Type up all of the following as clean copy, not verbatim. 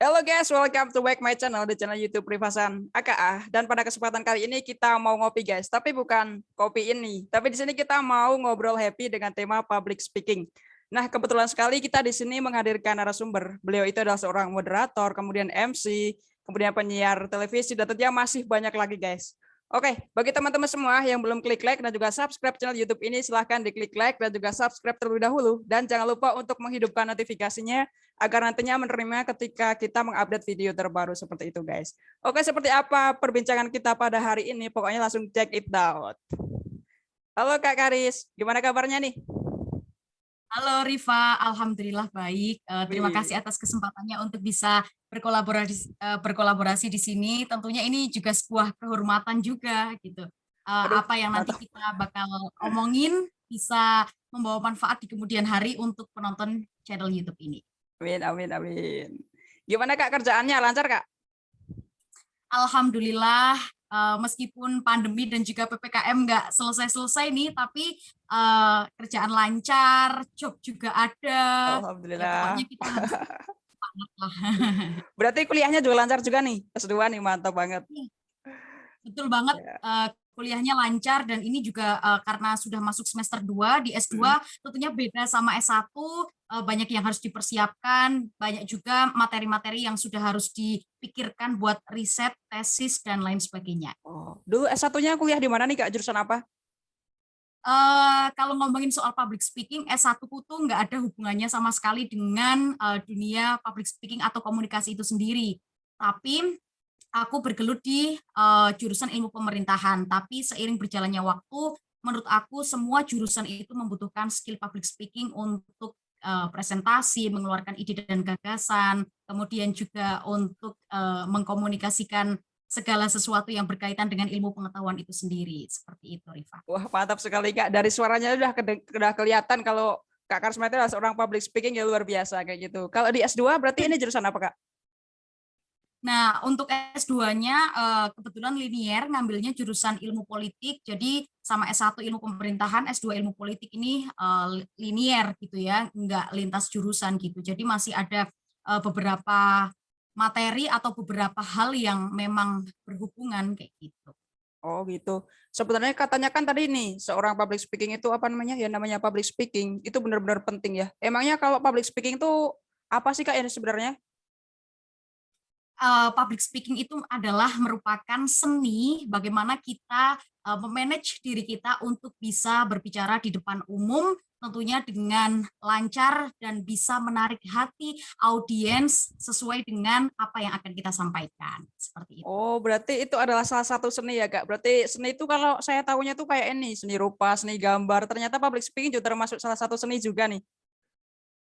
Halo guys, welcome to back my channel di channel YouTube Rifasan AKA. Dan pada kesempatan kali ini kita mau ngopi guys, tapi bukan kopi ini. Tapi di sini kita mau ngobrol happy dengan tema public speaking. Nah, kebetulan sekali kita di sini menghadirkan narasumber. Beliau itu adalah seorang moderator, kemudian MC, kemudian penyiar televisi, dan tentunya masih banyak lagi guys. Oke, bagi teman-teman semua yang belum klik like dan juga subscribe channel YouTube ini, silahkan diklik like dan juga subscribe terlebih dahulu. Dan jangan lupa untuk menghidupkan notifikasinya agar nantinya menerima ketika kita mengupdate video terbaru seperti itu guys. Oke, seperti apa perbincangan kita pada hari ini? Pokoknya langsung check it out. Halo Kak Karis, gimana kabarnya nih? Halo Rifa, alhamdulillah baik. Terima kasih atas kesempatannya untuk bisa berkolaborasi di sini. Tentunya ini juga sebuah kehormatan juga gitu. Aduh, Apa yang nanti mantap. kita bakal omongin bisa membawa manfaat di kemudian hari untuk penonton channel YouTube ini. Amin, amin, amin. Gimana Kak kerjaannya? Lancar Kak? Alhamdulillah, meskipun pandemi dan juga PPKM nggak selesai-selesai nih, tapi kerjaan lancar, job juga ada. Ya pokoknya Alhamdulillah. kita harus semangat lah. Berarti kuliahnya juga lancar juga nih. S2 nih, mantap banget. Betul banget, Ya. kuliahnya lancar dan ini juga karena sudah masuk semester 2 di S2 tentunya beda sama S1, banyak yang harus dipersiapkan, banyak juga materi-materi yang sudah harus dipikirkan buat riset, tesis dan lain sebagainya. Oh, dulu S1-nya kuliah di mana nih Kak? Jurusan apa? Kalau ngomongin soal public speaking, S1-ku tuh nggak ada hubungannya sama sekali dengan dunia public speaking atau komunikasi itu sendiri. Tapi aku bergelut di jurusan ilmu pemerintahan, tapi seiring berjalannya waktu, menurut aku semua jurusan itu membutuhkan skill public speaking untuk presentasi, mengeluarkan ide dan gagasan, kemudian juga untuk mengkomunikasikan segala sesuatu yang berkaitan dengan ilmu pengetahuan itu sendiri. Seperti itu, Rifa. Wah, mantap sekali Kak. Dari suaranya udah kelihatan kalau Kak Karisma itu adalah seorang public speaking yang luar biasa kayak gitu. Kalau di S2 berarti ini jurusan apa Kak? Nah, untuk S2-nya kebetulan linier, ngambilnya jurusan ilmu politik, jadi sama S1 ilmu pemerintahan, S2 ilmu politik ini linier gitu ya, nggak lintas jurusan gitu. Jadi masih ada beberapa materi atau beberapa hal yang memang berhubungan kayak gitu. Oh gitu. Sebenarnya katanya kan tadi nih, seorang public speaking itu apa namanya? Ya namanya public speaking itu benar-benar penting ya. Emangnya kalau public speaking itu apa sih Kak ini sebenarnya? Public speaking itu adalah merupakan seni bagaimana kita memanage diri kita untuk bisa berbicara di depan umum, tentunya dengan lancar dan bisa menarik hati audiens sesuai dengan apa yang akan kita sampaikan. Seperti itu. Oh, berarti itu adalah salah satu seni ya, Kak. Berarti seni itu kalau saya tahunya tuh kayak ini, seni rupa, seni gambar. Ternyata public speaking juga termasuk salah satu seni juga nih.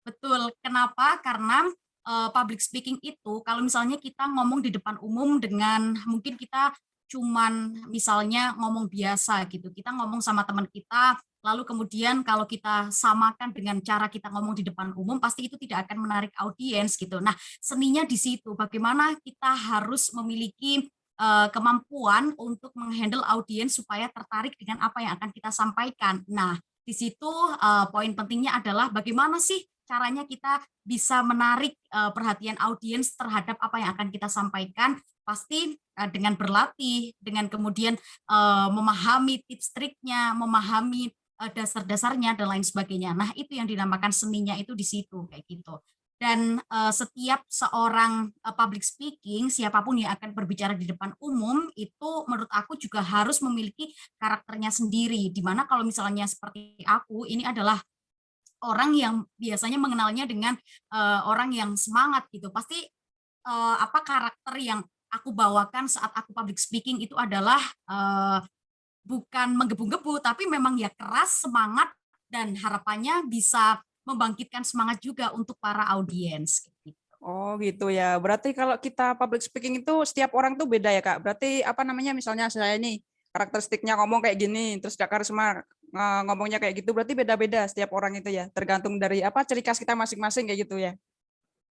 Betul. Kenapa? Karena public speaking itu kalau misalnya kita ngomong di depan umum dengan mungkin kita cuman misalnya ngomong biasa gitu. Kita ngomong sama teman kita, lalu kemudian kalau kita samakan dengan cara kita ngomong di depan umum, pasti itu tidak akan menarik audiens gitu. Nah, seninya di situ. Bagaimana kita harus memiliki kemampuan untuk menghandle audiens supaya tertarik dengan apa yang akan kita sampaikan. Nah, di situ poin pentingnya adalah bagaimana sih caranya kita bisa menarik perhatian audiens terhadap apa yang akan kita sampaikan, pasti dengan berlatih, dengan kemudian memahami tips triknya, memahami dasar-dasarnya dan lain sebagainya. Nah, itu yang dinamakan seninya itu di situ kayak gitu. Dan setiap seorang public speaking, siapapun yang akan berbicara di depan umum, itu menurut aku juga harus memiliki karakternya sendiri. Dimana kalau misalnya seperti aku, ini adalah orang yang biasanya mengenalnya dengan orang yang semangat gitu. Pasti apa karakter yang aku bawakan saat aku public speaking itu adalah bukan menggebu-gebu, tapi memang ya keras, semangat, dan harapannya bisa membangkitkan semangat juga untuk para audiens. Gitu. Oh gitu ya. Berarti kalau kita public speaking itu setiap orang tuh beda ya, Kak. Berarti apa namanya misalnya saya ini karakteristiknya ngomong kayak gini, terus Kak Karisma ngomongnya kayak gitu, berarti beda-beda setiap orang itu ya. Tergantung dari apa ciri khas kita masing-masing kayak gitu ya.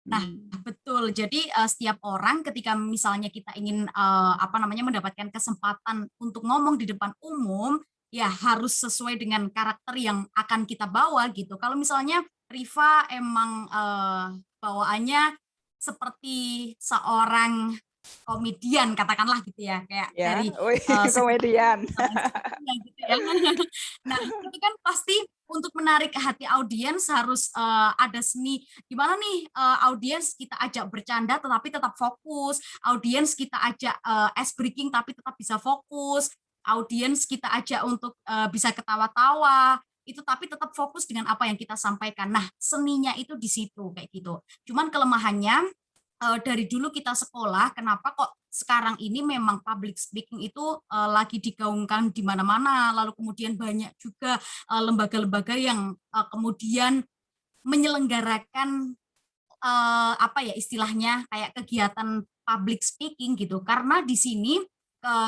Nah, betul. Jadi setiap orang ketika misalnya kita ingin apa namanya mendapatkan kesempatan untuk ngomong di depan umum, ya harus sesuai dengan karakter yang akan kita bawa gitu. Kalau misalnya Riva emang bawaannya seperti seorang komedian katakanlah gitu ya, kayak Ya, dari, wih, segi komedian. performance-nya gitu ya. Nah, itu kan pasti untuk menarik hati audiens harus, ada seni gimana nih, audiens kita ajak bercanda tetapi tetap fokus, audiens kita ajak, ice breaking tapi tetap bisa fokus, audiens kita ajak untuk, bisa ketawa-tawa, itu tapi tetap fokus dengan apa yang kita sampaikan. Nah, seninya itu di situ, kayak gitu. Cuman kelemahannya dari dulu kita sekolah, kenapa kok sekarang ini memang public speaking itu, lagi digaungkan di mana-mana, lalu kemudian banyak juga, lembaga-lembaga yang, kemudian menyelenggarakan, apa ya istilahnya, kayak kegiatan public speaking gitu. Karena di sini,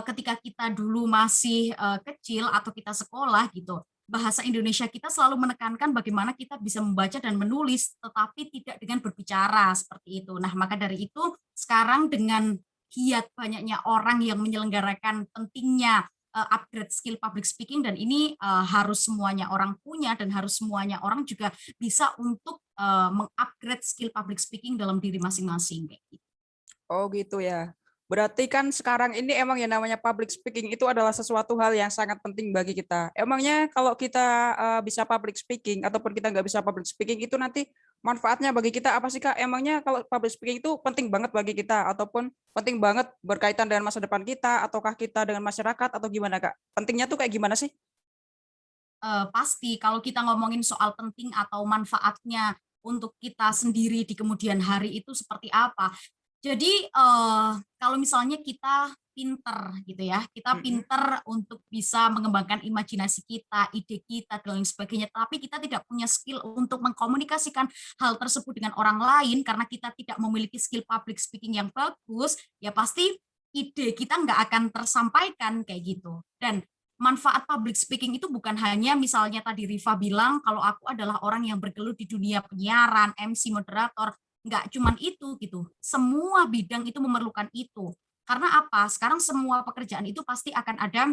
ketika kita dulu masih, kecil atau kita sekolah gitu, bahasa Indonesia kita selalu menekankan bagaimana kita bisa membaca dan menulis, tetapi tidak dengan berbicara, seperti itu. Nah, maka dari itu sekarang dengan giat banyaknya orang yang menyelenggarakan pentingnya, upgrade skill public speaking dan ini, harus semuanya orang punya dan harus semuanya orang juga bisa untuk, meng-upgrade skill public speaking dalam diri masing-masing, kayak gitu. Oh gitu ya. Berarti kan sekarang ini emang yang namanya public speaking itu adalah sesuatu hal yang sangat penting bagi kita. Emangnya kalau kita bisa public speaking ataupun kita nggak bisa public speaking itu nanti manfaatnya bagi kita apa sih Kak? Emangnya kalau public speaking itu penting banget bagi kita ataupun penting banget berkaitan dengan masa depan kita ataukah kita dengan masyarakat atau gimana Kak? Pentingnya tuh kayak gimana sih? Pasti kalau kita ngomongin soal penting atau manfaatnya untuk kita sendiri di kemudian hari itu seperti apa. Jadi, kalau misalnya kita pinter gitu ya, kita Mm-mm. pinter untuk bisa mengembangkan imajinasi kita, ide kita, dan lain sebagainya, tapi kita tidak punya skill untuk mengkomunikasikan hal tersebut dengan orang lain karena kita tidak memiliki skill public speaking yang bagus, ya pasti ide kita nggak akan tersampaikan kayak gitu. Dan manfaat public speaking itu bukan hanya misalnya tadi Rifa bilang kalau aku adalah orang yang bergelut di dunia penyiaran, MC, moderator, nggak cuman itu gitu. Semua bidang itu memerlukan itu. Karena apa? Sekarang semua pekerjaan itu pasti akan ada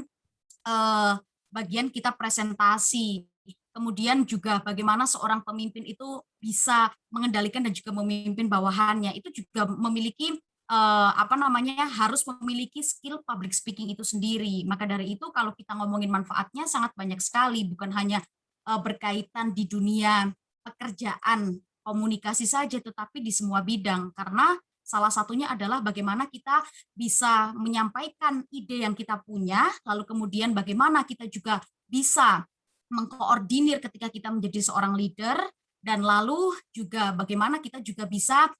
bagian kita presentasi. Kemudian juga bagaimana seorang pemimpin itu bisa mengendalikan dan juga memimpin bawahannya. Itu juga memiliki apa namanya harus memiliki skill public speaking itu sendiri. Maka dari itu kalau kita ngomongin manfaatnya sangat banyak sekali, bukan hanya berkaitan di dunia pekerjaan komunikasi saja, tetapi di semua bidang. Karena salah satunya adalah bagaimana kita bisa menyampaikan ide yang kita punya, lalu kemudian bagaimana kita juga bisa mengkoordinir ketika kita menjadi seorang leader, dan lalu juga bagaimana kita juga bisa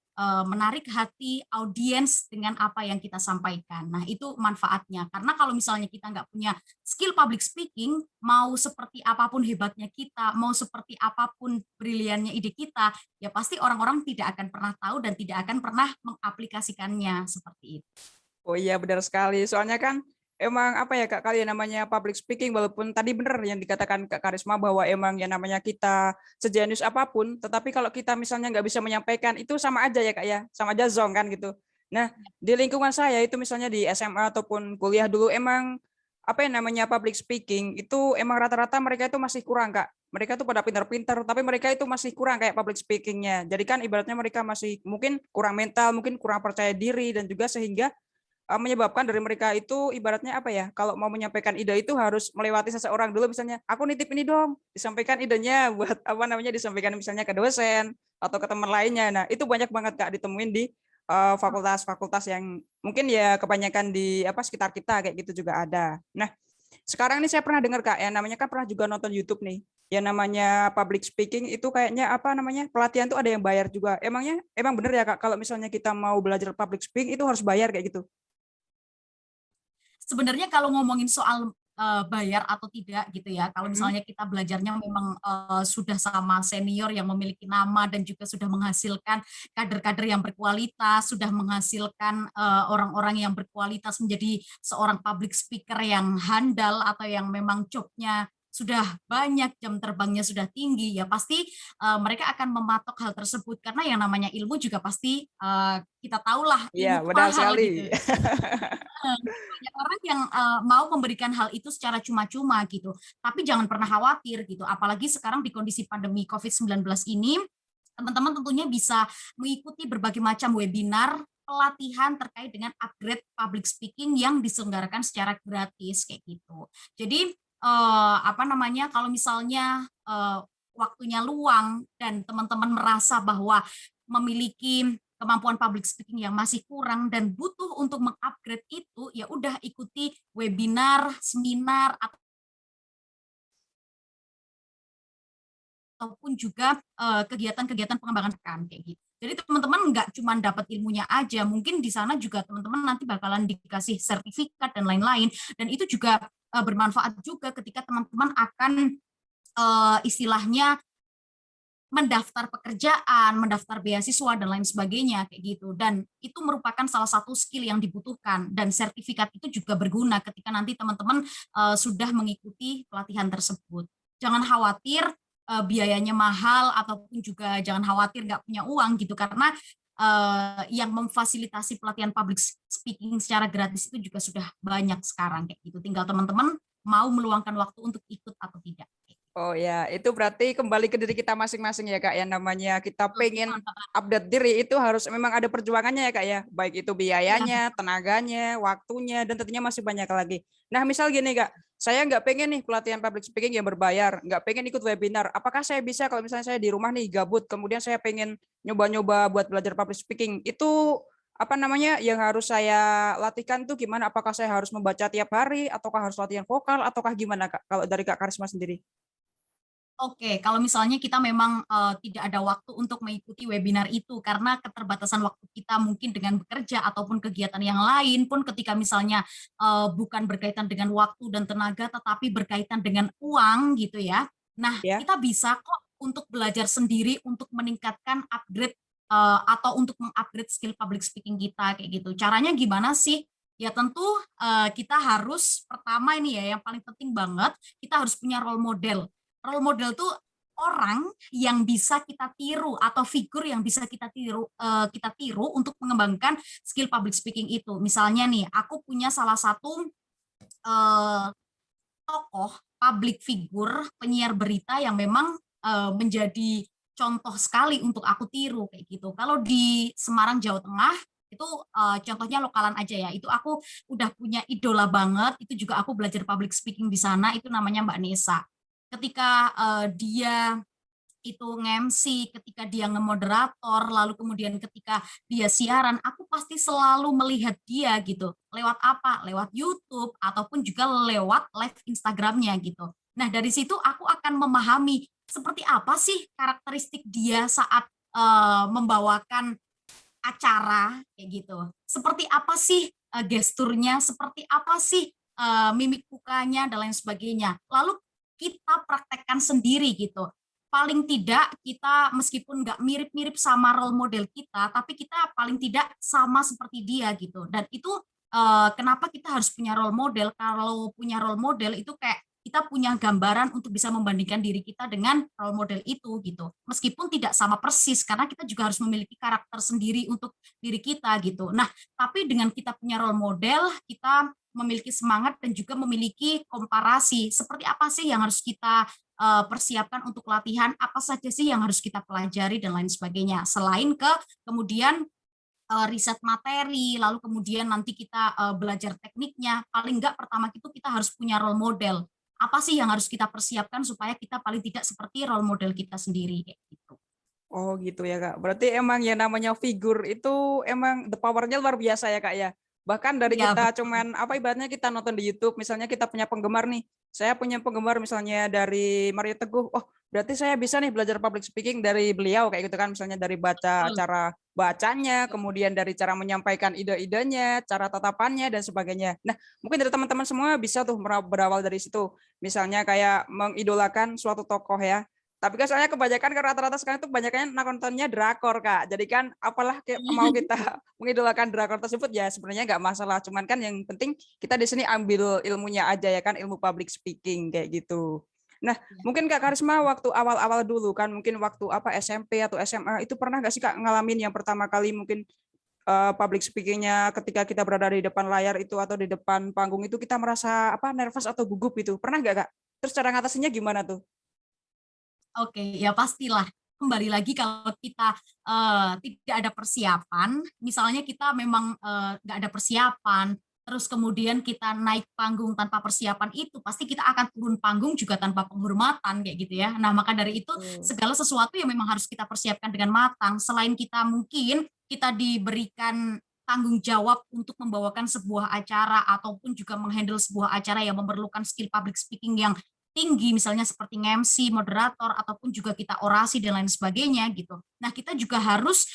menarik hati audiens dengan apa yang kita sampaikan. Nah, itu manfaatnya. Karena kalau misalnya kita nggak punya skill public speaking, mau seperti apapun hebatnya kita, mau seperti apapun briliannya ide kita, ya pasti orang-orang tidak akan pernah tahu dan tidak akan pernah mengaplikasikannya seperti itu. Oh iya benar sekali. Soalnya kan emang apa ya Kak kalian namanya public speaking walaupun tadi benar yang dikatakan Kak Karisma bahwa emang yang namanya kita sejenius apapun, tetapi kalau kita misalnya nggak bisa menyampaikan itu sama aja ya Kak ya, sama aja zong kan gitu. Nah di lingkungan saya itu misalnya di SMA ataupun kuliah dulu emang apa yang namanya public speaking itu emang rata-rata mereka itu masih kurang Kak. Mereka tuh pada pintar-pintar, tapi mereka itu masih kurang kayak public speakingnya. Jadi kan ibaratnya mereka masih mungkin kurang mental, mungkin kurang percaya diri dan juga sehingga menyebabkan dari mereka itu ibaratnya apa ya, kalau mau menyampaikan ide itu harus melewati seseorang dulu misalnya, "Aku nitip ini dong," disampaikan idenya buat apa namanya, disampaikan misalnya ke dosen atau ke teman lainnya. Nah, itu banyak banget Kak ditemuin di fakultas-fakultas yang mungkin ya kebanyakan di apa sekitar kita kayak gitu juga ada. Nah, sekarang ini saya pernah dengar Kak, yang namanya kan pernah juga nonton YouTube nih, yang namanya public speaking itu kayaknya apa namanya, pelatihan tuh ada yang bayar juga. Emangnya emang bener ya Kak, kalau misalnya kita mau belajar public speaking itu harus bayar kayak gitu? Sebenarnya kalau ngomongin soal, bayar atau tidak gitu ya, kalau Mhm. misalnya kita belajarnya memang, sudah sama senior yang memiliki nama dan juga sudah menghasilkan kader-kader yang berkualitas, sudah menghasilkan, orang-orang yang berkualitas menjadi seorang public speaker yang handal atau yang memang job-nya sudah banyak, jam terbangnya sudah tinggi, ya pasti, mereka akan mematok hal tersebut karena yang namanya ilmu juga pasti, kita tahulah Iya, ilmu itu benar mahal sekali. gitu. Banyak orang yang, mau memberikan hal itu secara cuma-cuma gitu, tapi jangan pernah khawatir gitu, apalagi sekarang di kondisi pandemi COVID-19 ini, teman-teman tentunya bisa mengikuti berbagai macam webinar pelatihan terkait dengan upgrade public speaking yang diselenggarakan secara gratis kayak gitu. Jadi apa namanya, kalau misalnya waktunya luang dan teman-teman merasa bahwa memiliki kemampuan public speaking yang masih kurang dan butuh untuk mengupgrade itu, ya udah ikuti webinar, seminar, ataupun juga kegiatan-kegiatan pengembangan rekan kayak gitu. Jadi teman-teman nggak cuma dapat ilmunya aja, mungkin di sana juga teman-teman nanti bakalan dikasih sertifikat dan lain-lain, dan itu juga bermanfaat juga ketika teman-teman akan istilahnya mendaftar pekerjaan, mendaftar beasiswa dan lain sebagainya kayak gitu. Dan itu merupakan salah satu skill yang dibutuhkan dan sertifikat itu juga berguna ketika nanti teman-teman sudah mengikuti pelatihan tersebut. Jangan khawatir biayanya mahal ataupun juga jangan khawatir nggak punya uang gitu karena yang memfasilitasi pelatihan public speaking secara gratis itu juga sudah banyak sekarang kayak gitu. Tinggal teman-teman mau meluangkan waktu untuk ikut atau tidak. Oh ya, itu berarti kembali ke diri kita masing-masing ya Kak, yang namanya kita pengen update diri itu harus memang ada perjuangannya ya Kak ya, baik itu Iya, biayanya, tenaganya, waktunya, dan tentunya masih banyak lagi. Nah misal gini Kak, saya nggak pengen nih pelatihan public speaking yang berbayar, nggak pengen ikut webinar, apakah saya bisa kalau misalnya saya di rumah nih gabut, kemudian saya pengen nyoba-nyoba buat belajar public speaking, itu apa namanya yang harus saya latihkan tuh gimana? Apakah saya harus membaca tiap hari, ataukah harus latihan vokal, ataukah gimana Kak, kalau dari Kak Karisma sendiri? oke, kalau misalnya kita memang tidak ada waktu untuk mengikuti webinar itu karena keterbatasan waktu kita mungkin dengan bekerja ataupun kegiatan yang lain pun ketika misalnya bukan berkaitan dengan waktu dan tenaga tetapi berkaitan dengan uang gitu ya. Nah, Ya. kita bisa kok untuk belajar sendiri untuk meningkatkan upgrade atau untuk mengupgrade skill public speaking kita kayak gitu. Caranya gimana sih? Ya tentu kita harus pertama ini ya yang paling penting banget kita harus punya role model. Role model tuh orang yang bisa kita tiru atau figur yang bisa kita tiru untuk mengembangkan skill public speaking itu. Misalnya nih, aku punya salah satu eh, tokoh public figure penyiar berita yang memang menjadi contoh sekali untuk aku tiru kayak gitu. Kalau di Semarang, Jawa Tengah itu contohnya lokalan aja ya. Itu aku udah punya idola banget. Itu juga aku belajar public speaking di sana. Itu namanya Mbak Nesa. Ketika dia itu nge-MC, ketika dia nge-moderator, lalu kemudian ketika dia siaran, aku pasti selalu melihat dia gitu. Lewat apa? Lewat YouTube ataupun juga lewat live Instagramnya gitu. Nah, dari situ aku akan memahami seperti apa sih karakteristik dia saat membawakan acara kayak gitu. Seperti apa sih gesturnya, seperti apa sih mimik mukanya dan lain sebagainya. Lalu kita praktekkan sendiri gitu. Paling tidak kita meskipun nggak mirip-mirip sama role model kita, tapi kita paling tidak sama seperti dia gitu. Dan itu kenapa kita harus punya role model? Kalau punya role model itu kayak kita punya gambaran untuk bisa membandingkan diri kita dengan role model itu gitu. Meskipun tidak sama persis karena kita juga harus memiliki karakter sendiri untuk diri kita gitu. Nah, tapi dengan kita punya role model, kita memiliki semangat dan juga memiliki komparasi. Seperti apa sih yang harus kita persiapkan untuk latihan, apa saja sih yang harus kita pelajari dan lain sebagainya. Selain ke kemudian riset materi, lalu kemudian nanti kita belajar tekniknya. Paling enggak pertama itu kita harus punya role model. Apa sih yang harus kita persiapkan supaya kita paling tidak seperti role model kita sendiri kayak gitu. Oh gitu ya Kak. Berarti emang yang namanya figur itu emang the power-nya luar biasa ya Kak ya. Bahkan dari Iya, kita betul. cuman apa ibaratnya kita nonton di YouTube, misalnya kita punya penggemar nih. Saya punya penggemar misalnya dari Mario Teguh. Oh, berarti saya bisa nih belajar public speaking dari beliau kayak gitu kan, misalnya dari baca Betul. cara bacanya, kemudian dari cara menyampaikan ide-idenya, cara tatapannya dan sebagainya. Nah, mungkin dari teman-teman semua bisa tuh berawal dari situ. Misalnya kayak mengidolakan suatu tokoh ya. Tapi kan soalnya kebanyakan kan rata-rata sekarang itu kebanyakan nontonnya drakor, Kak. Jadi kan apalah mau kita mengidolakan drakor tersebut ya sebenarnya nggak masalah. Cuman kan yang penting kita di sini ambil ilmunya aja ya kan, ilmu public speaking kayak gitu. Nah, Iya, mungkin Kak Karisma waktu awal-awal dulu kan mungkin waktu apa SMP atau SMA itu pernah nggak sih Kak ngalamin yang pertama kali mungkin public speaking-nya ketika kita berada di depan layar itu atau di depan panggung itu kita merasa apa nervous atau gugup itu. Pernah nggak Kak? Terus cara ngatasinnya gimana tuh? oke, ya pastilah. kembali lagi kalau kita tidak ada persiapan, misalnya kita memang nggak ada persiapan, terus kemudian kita naik panggung tanpa persiapan itu, pasti kita akan turun panggung juga tanpa penghormatan kayak gitu ya. Nah, maka dari itu Hmm. segala sesuatu yang memang harus kita persiapkan dengan matang. Selain kita mungkin kita diberikan tanggung jawab untuk membawakan sebuah acara ataupun juga menghandle sebuah acara yang memerlukan skill public speaking yang tinggi, misalnya seperti MC, moderator, ataupun juga kita orasi dan lain sebagainya gitu. Nah, kita juga harus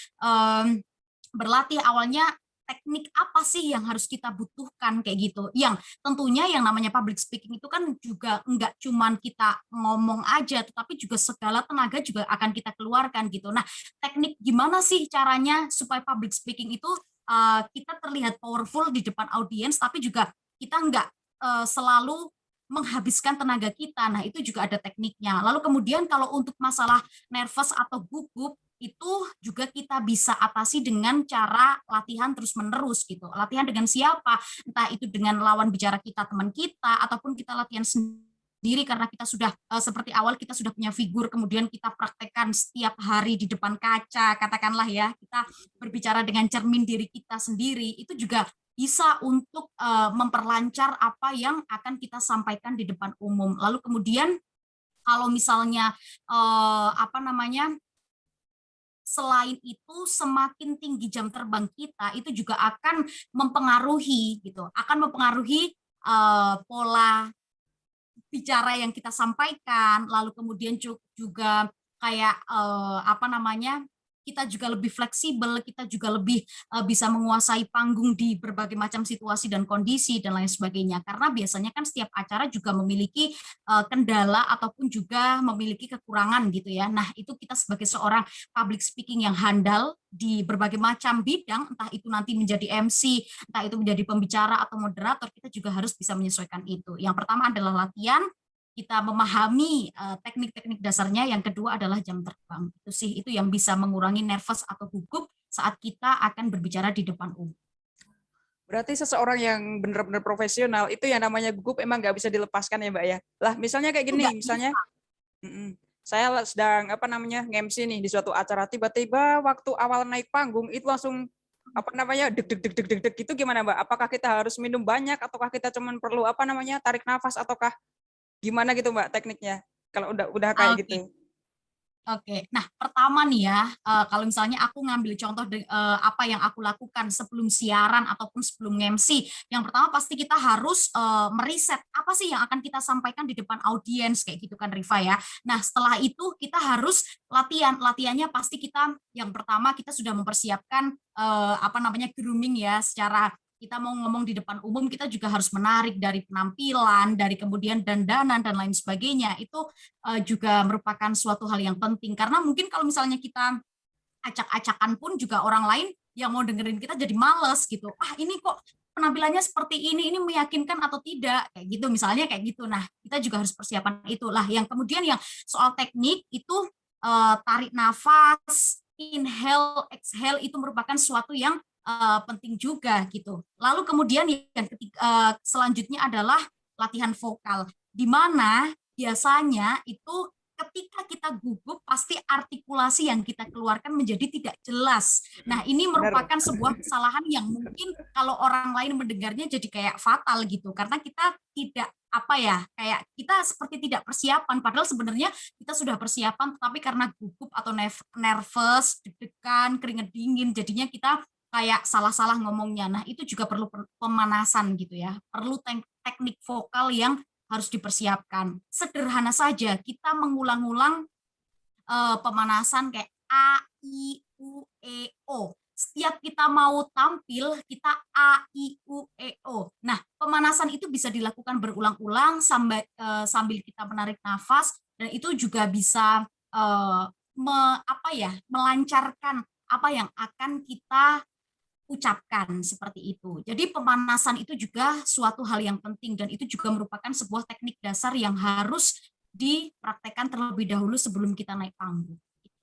berlatih awalnya teknik apa sih yang harus kita butuhkan kayak gitu. Yang tentunya yang namanya public speaking itu kan juga enggak cuman kita ngomong aja, tetapi juga segala tenaga juga akan kita keluarkan gitu. Nah, teknik gimana sih caranya supaya public speaking itu kita terlihat powerful di depan audiens, tapi juga kita enggak selalu menghabiskan tenaga kita. Nah, itu juga ada tekniknya. Lalu kemudian kalau untuk masalah nervous atau gugup, itu juga kita bisa atasi dengan cara latihan terus-menerus gitu. Latihan dengan siapa? Entah itu dengan lawan bicara kita, teman kita, ataupun kita latihan sendiri karena kita sudah seperti awal kita sudah punya figur, kemudian kita praktekkan setiap hari di depan kaca, katakanlah ya, kita berbicara dengan cermin diri kita sendiri, itu juga bisa untuk memperlancar apa yang akan kita sampaikan di depan umum. Lalu kemudian kalau misalnya apa namanya, selain itu semakin tinggi jam terbang kita itu juga akan mempengaruhi gitu, akan mempengaruhi pola bicara yang kita sampaikan, lalu kemudian juga kayak apa namanya, kita juga lebih fleksibel, kita juga lebih bisa menguasai panggung di berbagai macam situasi dan kondisi dan lain sebagainya. Karena biasanya kan setiap acara juga memiliki kendala ataupun juga memiliki kekurangan gitu ya. Nah, itu kita sebagai seorang public speaking yang handal di berbagai macam bidang, entah itu nanti menjadi MC, entah itu menjadi pembicara atau moderator, kita juga harus bisa menyesuaikan itu. Yang pertama adalah latihan, kita memahami teknik-teknik dasarnya, yang kedua adalah jam terbang. Itu sih, itu yang bisa mengurangi nervous atau gugup saat kita akan berbicara di depan umum. Berarti seseorang yang benar-benar profesional itu yang namanya gugup emang nggak bisa dilepaskan ya Mbak ya. Lah misalnya kayak gini, Enggak misalnya bisa. saya sedang apa namanya nge-MC nih di suatu acara, tiba-tiba waktu awal naik panggung itu langsung apa namanya deg deg deg deg deg deg gitu gimana Mbak? Apakah kita harus minum banyak ataukah kita cuman perlu apa namanya tarik nafas ataukah gimana gitu Mbak tekniknya? Kalau udah kayak Oke. gitu. Oke, nah pertama nih ya, kalau misalnya aku ngambil contoh apa yang aku lakukan sebelum siaran ataupun sebelum MC, yang pertama pasti kita harus meriset apa sih yang akan kita sampaikan di depan audiens kayak gitu kan Rifa ya. Nah setelah itu kita harus latihan, latihannya pasti kita yang pertama kita sudah mempersiapkan apa namanya grooming ya, secara kita mau ngomong di depan umum kita juga harus menarik dari penampilan, dari kemudian dandanan dan lain sebagainya. Itu juga merupakan suatu hal yang penting karena mungkin kalau misalnya kita acak-acakan pun juga orang lain yang mau dengerin kita jadi males gitu. Ah ini kok penampilannya seperti ini meyakinkan atau tidak kayak gitu misalnya kayak gitu. Nah kita juga harus persiapan itulah. Yang kemudian yang soal teknik itu tarik nafas, inhale, exhale itu merupakan suatu yang penting juga gitu. Lalu kemudian yang ketiga, selanjutnya adalah latihan vokal, di mana biasanya itu ketika kita gugup pasti artikulasi yang kita keluarkan menjadi tidak jelas. Nah, ini Benar. merupakan sebuah kesalahan yang mungkin kalau orang lain mendengarnya jadi kayak fatal gitu karena kita tidak apa ya, kayak kita seperti tidak persiapan padahal sebenarnya kita sudah persiapan tetapi karena gugup atau nervous, deg-degan, keringat dingin jadinya kita kayak salah-salah ngomongnya. Nah, itu juga perlu pemanasan gitu ya. Perlu teknik vokal yang harus dipersiapkan. Sederhana saja, kita mengulang-ulang pemanasan kayak A, I, U, E, O. Setiap kita mau tampil, kita A, I, U, E, O. Nah, pemanasan itu bisa dilakukan berulang-ulang sambil kita menarik nafas, dan itu juga bisa melancarkan apa yang akan kita ucapkan seperti itu. Jadi pemanasan itu juga suatu hal yang penting dan itu juga merupakan sebuah teknik dasar yang harus dipraktekkan terlebih dahulu sebelum kita naik panggung.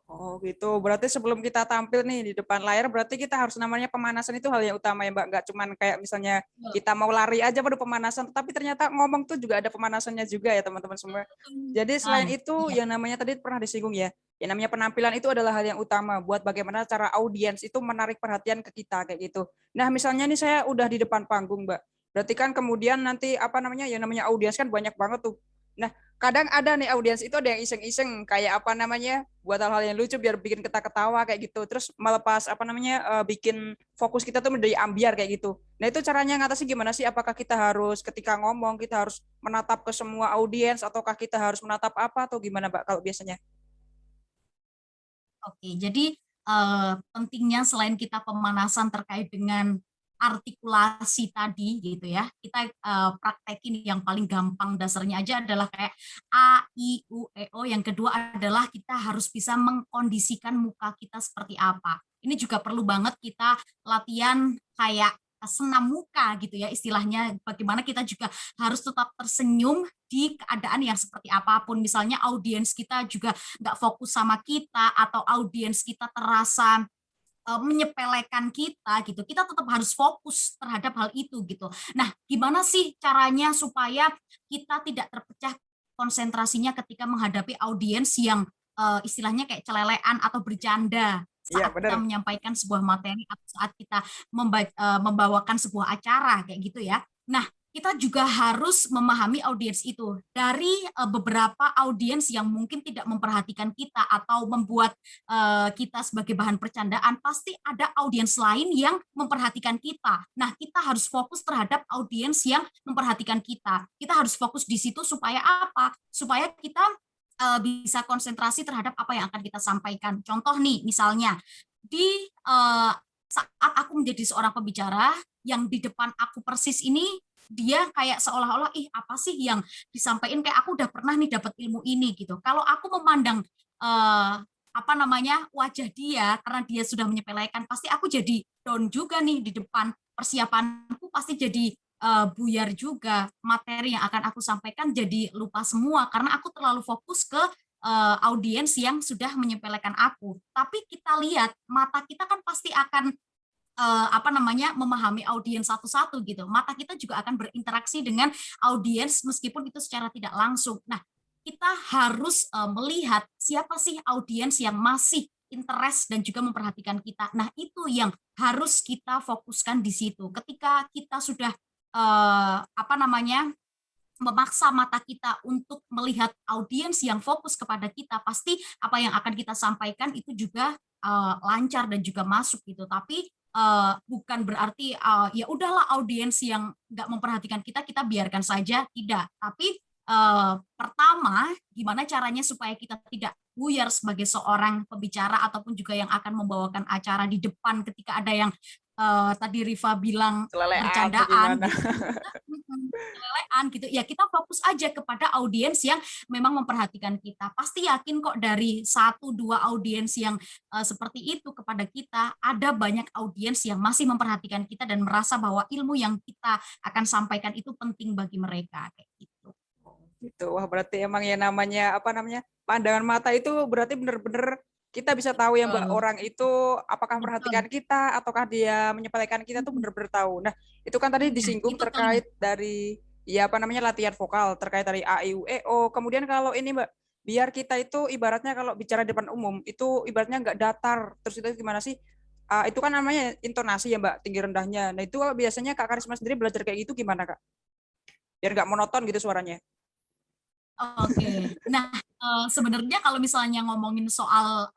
Oh gitu. Berarti sebelum kita tampil nih di depan layar, berarti kita harus namanya pemanasan itu hal yang utama ya Mbak. Nggak cuman kayak misalnya kita mau lari aja baru pemanasan, tapi ternyata ngomong tuh juga ada pemanasannya juga ya teman-teman semua. Jadi selain Nah, itu iya. yang namanya tadi pernah disinggung ya, yang namanya penampilan itu adalah hal yang utama buat bagaimana cara audiens itu menarik perhatian ke kita kayak gitu. Nah, misalnya nih saya udah di depan panggung, Mbak. Berarti kan kemudian nanti apa namanya? Yang namanya audiens kan banyak banget tuh. Nah, kadang ada nih audiens itu ada yang iseng-iseng kayak apa namanya? Buat hal-hal yang lucu biar bikin kita ketawa kayak gitu. Terus melepas apa namanya? Bikin fokus kita tuh menjadi ambiar kayak gitu. Nah, itu caranya ngatasi gimana sih? Apakah kita harus ketika ngomong kita harus menatap ke semua audiens ataukah kita harus menatap apa atau gimana, Mbak, kalau biasanya? Oke, jadi pentingnya selain kita pemanasan terkait dengan artikulasi tadi gitu ya, kita praktekin yang paling gampang dasarnya aja adalah kayak A, I, U, E, O. Yang kedua adalah kita harus bisa mengkondisikan muka kita seperti apa. Ini juga perlu banget kita latihan kayak senam muka gitu ya istilahnya, bagaimana kita juga harus tetap tersenyum di keadaan yang seperti apapun. Misalnya audiens kita juga nggak fokus sama kita atau audiens kita terasa menyepelekan kita gitu, kita tetap harus fokus terhadap hal itu gitu. Nah, gimana sih caranya supaya kita tidak terpecah konsentrasinya ketika menghadapi audiens yang istilahnya kayak celelean atau bercanda Iya, saat benar. kita menyampaikan sebuah materi atau saat kita membawakan sebuah acara kayak gitu ya. Nah, kita juga harus memahami audiens itu. Dari beberapa audiens yang mungkin tidak memperhatikan kita atau membuat kita sebagai bahan percandaan, pasti ada audiens lain yang memperhatikan kita. Nah, kita harus fokus terhadap audiens yang memperhatikan kita. Kita harus fokus di situ supaya apa? Supaya kita bisa konsentrasi terhadap apa yang akan kita sampaikan. Contoh nih, misalnya di saat aku menjadi seorang pembicara yang di depan aku persis ini, dia kayak seolah-olah ih apa sih yang disampaikan, kayak aku udah pernah nih dapat ilmu ini gitu. Kalau aku memandang apa namanya wajah dia karena dia sudah menyepelekan, pasti aku jadi down juga nih di depan, persiapanku pasti jadi buyar juga, materi yang akan aku sampaikan jadi lupa semua karena aku terlalu fokus ke audiens yang sudah menyepelekan aku. Tapi kita lihat mata kita kan pasti akan apa namanya memahami audiens satu-satu gitu. Mata kita juga akan berinteraksi dengan audiens meskipun itu secara tidak langsung. Nah, kita harus melihat siapa sih audiens yang masih interest dan juga memperhatikan kita. Nah, itu yang harus kita fokuskan di situ. Ketika kita sudah apa namanya memaksa mata kita untuk melihat audiens yang fokus kepada kita, pasti apa yang akan kita sampaikan itu juga lancar dan juga masuk gitu. Tapi bukan berarti ya udahlah audiens yang nggak memperhatikan kita, kita biarkan saja, tidak. Tapi pertama, gimana caranya supaya kita tidak buyar sebagai seorang pembicara ataupun juga yang akan membawakan acara di depan ketika ada yang tadi Riva bilang Celelean atau bercandaan gimana? gitu, kelelean gitu ya, kita fokus aja kepada audiens yang memang memperhatikan kita. Pasti yakin kok dari satu dua audiens yang seperti itu kepada kita, ada banyak audiens yang masih memperhatikan kita dan merasa bahwa ilmu yang kita akan sampaikan itu penting bagi mereka kayak gitu. Gitu. Wah, berarti emang ya namanya apa namanya? Pandangan mata itu berarti benar-benar kita bisa tahu ya, Mbak, Betul, orang itu apakah betul. memperhatikan kita ataukah dia menyepelekan kita tuh benar-benar tahu. Nah, itu kan tadi Iya, disinggung itu paling terkait dari ya apa namanya latihan vokal terkait dari A I U E O. Kemudian kalau ini, Mbak, biar kita itu ibaratnya kalau bicara di depan umum itu ibaratnya nggak datar. Terus itu gimana sih? Itu kan namanya intonasi ya, Mbak, tinggi rendahnya. Nah, itu biasanya Kak Karisma sendiri belajar kayak gitu gimana, Kak? Biar nggak monoton gitu suaranya. Oke. Nah, sebenarnya kalau misalnya ngomongin soal,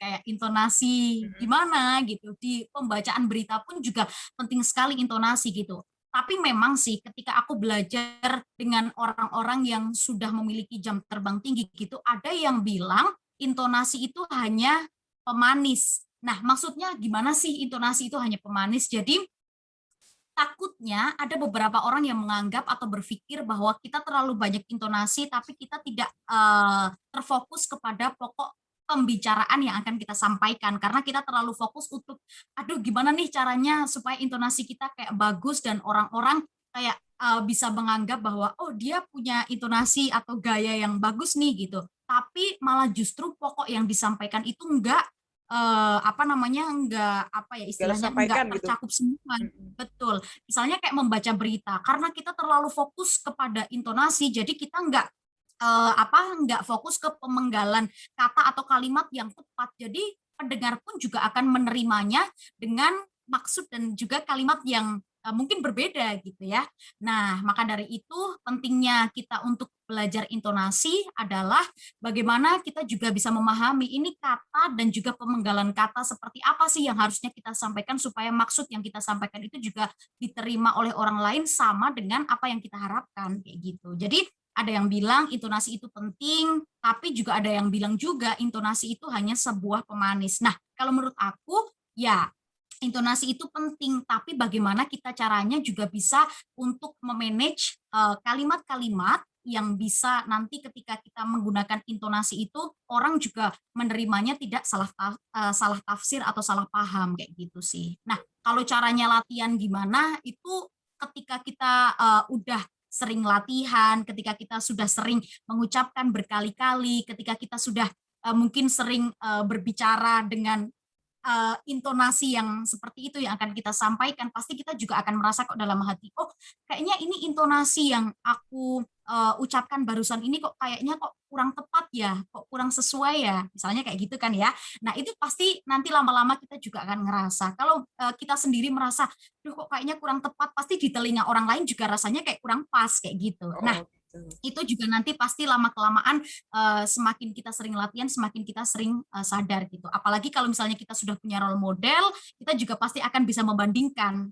kayak intonasi gimana gitu, di pembacaan berita pun juga penting sekali intonasi gitu. Tapi memang sih ketika aku belajar dengan orang-orang yang sudah memiliki jam terbang tinggi gitu, ada yang bilang intonasi itu hanya pemanis. Nah, maksudnya gimana sih intonasi itu hanya pemanis? Jadi takutnya ada beberapa orang yang menganggap atau berpikir bahwa kita terlalu banyak intonasi, tapi kita tidak terfokus kepada pokok pembicaraan yang akan kita sampaikan. Karena kita terlalu fokus untuk, aduh gimana nih caranya supaya intonasi kita kayak bagus dan orang-orang kayak bisa menganggap bahwa, oh dia punya intonasi atau gaya yang bagus nih gitu. Tapi malah justru pokok yang disampaikan itu enggak apa namanya, enggak apa ya Segala istilahnya, enggak sampaikan gitu. tercakup semua. Betul. Misalnya kayak membaca berita, karena kita terlalu fokus kepada intonasi, jadi kita nggak nggak fokus ke pemenggalan kata atau kalimat yang tepat. Jadi pendengar pun juga akan menerimanya dengan maksud dan juga kalimat yang mungkin berbeda gitu ya. Nah, maka dari itu pentingnya kita untuk belajar intonasi adalah bagaimana kita juga bisa memahami ini kata dan juga pemenggalan kata seperti apa sih yang harusnya kita sampaikan supaya maksud yang kita sampaikan itu juga diterima oleh orang lain sama dengan apa yang kita harapkan kayak gitu. Jadi ada yang bilang intonasi itu penting, tapi juga ada yang bilang juga intonasi itu hanya sebuah pemanis. Nah, kalau menurut aku, ya intonasi itu penting, tapi bagaimana kita caranya juga bisa untuk memanage kalimat-kalimat yang bisa nanti ketika kita menggunakan intonasi itu orang juga menerimanya tidak salah tafsir atau salah paham kayak gitu sih. Nah, kalau caranya latihan gimana itu ketika kita udah sering latihan, ketika kita sudah sering mengucapkan berkali-kali, ketika kita sudah mungkin sering berbicara dengan intonasi yang seperti itu yang akan kita sampaikan, pasti kita juga akan merasa kok dalam hati, oh kayaknya ini intonasi yang aku ucapkan barusan ini kok kayaknya kok kurang tepat ya, kok kurang sesuai ya, misalnya kayak gitu kan ya. Nah itu pasti nanti lama-lama kita juga akan ngerasa, kalau kita sendiri merasa, duh kok kayaknya kurang tepat, pasti di telinga orang lain juga rasanya kayak kurang pas kayak gitu. Nah Oh, gitu. itu juga nanti pasti lama-kelamaan semakin kita sering latihan, semakin kita sering sadar gitu. Apalagi kalau misalnya kita sudah punya role model, kita juga pasti akan bisa membandingkan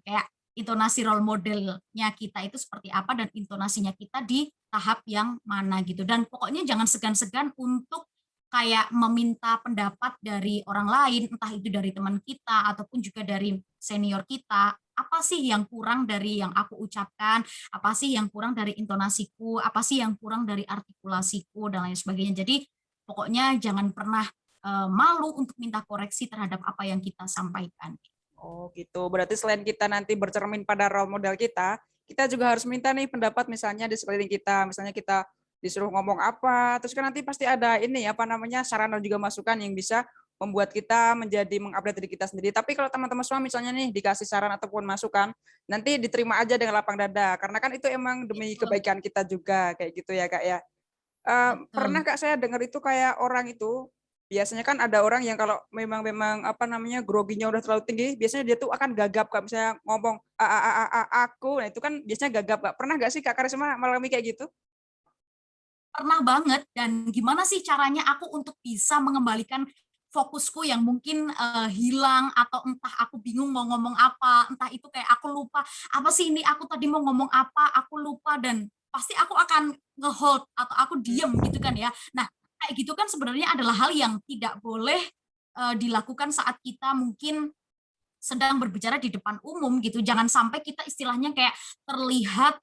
kayak intonasi role modelnya kita itu seperti apa dan intonasinya kita di tahap yang mana gitu. Dan pokoknya jangan segan-segan untuk kayak meminta pendapat dari orang lain, entah itu dari teman kita ataupun juga dari senior kita. Apa sih yang kurang dari yang aku ucapkan? Apa sih yang kurang dari intonasiku, apa sih yang kurang dari artikulasiku, dan lain sebagainya. Jadi pokoknya jangan pernah malu untuk minta koreksi terhadap apa yang kita sampaikan. Oh gitu. Berarti selain kita nanti bercermin pada role model kita juga harus minta nih pendapat misalnya di sekeliling kita. Misalnya kita disuruh ngomong apa, terus kan nanti pasti ada ini apa namanya saran dan juga masukan yang bisa membuat kita menjadi mengupdate diri kita sendiri. Tapi kalau teman-teman semua misalnya nih dikasih saran ataupun masukan, nanti diterima aja dengan lapang dada. Karena kan itu emang demi Betul, kebaikan kita juga kayak gitu ya Kak ya. Pernah betul. Kak saya dengar itu kayak orang itu, biasanya kan ada orang yang kalau memang memang apa namanya groginya udah terlalu tinggi, biasanya dia tuh akan gagap Kak, misalnya ngomong aku, nah itu kan biasanya gagap Kak. Pernah nggak sih Kak Karisma mengalami kayak gitu? Pernah banget, dan gimana sih caranya aku untuk bisa mengembalikan fokusku yang mungkin hilang, atau entah aku bingung mau ngomong apa, entah itu kayak aku lupa, apa sih ini aku tadi mau ngomong apa, aku lupa, dan pasti aku akan nge-hold atau aku diem gitu kan ya. Nah, kayak gitu kan sebenarnya adalah hal yang tidak boleh dilakukan saat kita mungkin sedang berbicara di depan umum gitu. Jangan sampai kita istilahnya kayak terlihat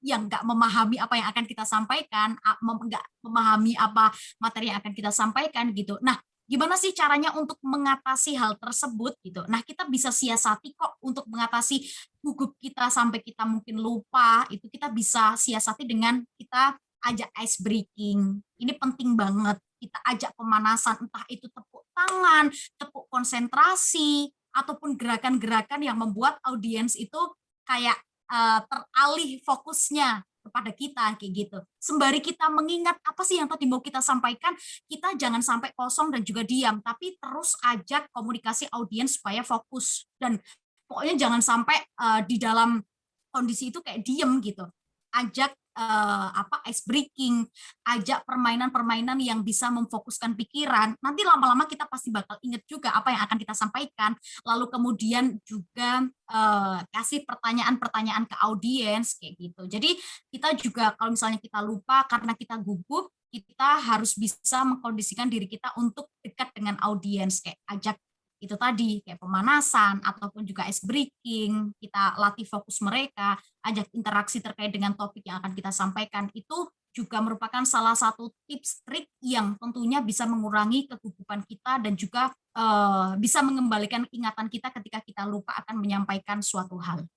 yang nggak memahami apa yang akan kita sampaikan, nggak memahami apa materi yang akan kita sampaikan gitu. Nah, gimana sih caranya untuk mengatasi hal tersebut gitu? Nah, kita bisa siasati kok untuk mengatasi gugup kita sampai kita mungkin lupa, itu kita bisa siasati dengan kita ajak ice breaking. Ini penting banget. Kita ajak pemanasan, entah itu tepuk tangan, tepuk konsentrasi, ataupun gerakan-gerakan yang membuat audiens itu kayak teralih fokusnya kepada kita kayak gitu. Sembari kita mengingat apa sih yang tadi mau kita sampaikan, kita jangan sampai kosong dan juga diam, tapi terus ajak komunikasi audiens supaya fokus, dan pokoknya jangan sampai di dalam kondisi itu kayak diem gitu. Ajak ice breaking, ajak permainan-permainan yang bisa memfokuskan pikiran. Nanti lama-lama kita pasti bakal inget juga apa yang akan kita sampaikan. Lalu kemudian juga kasih pertanyaan-pertanyaan ke audiens kayak gitu. Jadi kita juga kalau misalnya kita lupa karena kita gugup, kita harus bisa mengkondisikan diri kita untuk dekat dengan audiens, kayak ajak itu tadi kayak pemanasan ataupun juga ice breaking, kita latih fokus mereka, ajak interaksi terkait dengan topik yang akan kita sampaikan. Itu juga merupakan salah satu tips trik yang tentunya bisa mengurangi kegugupan kita dan juga bisa mengembalikan ingatan kita ketika kita lupa akan menyampaikan suatu hal.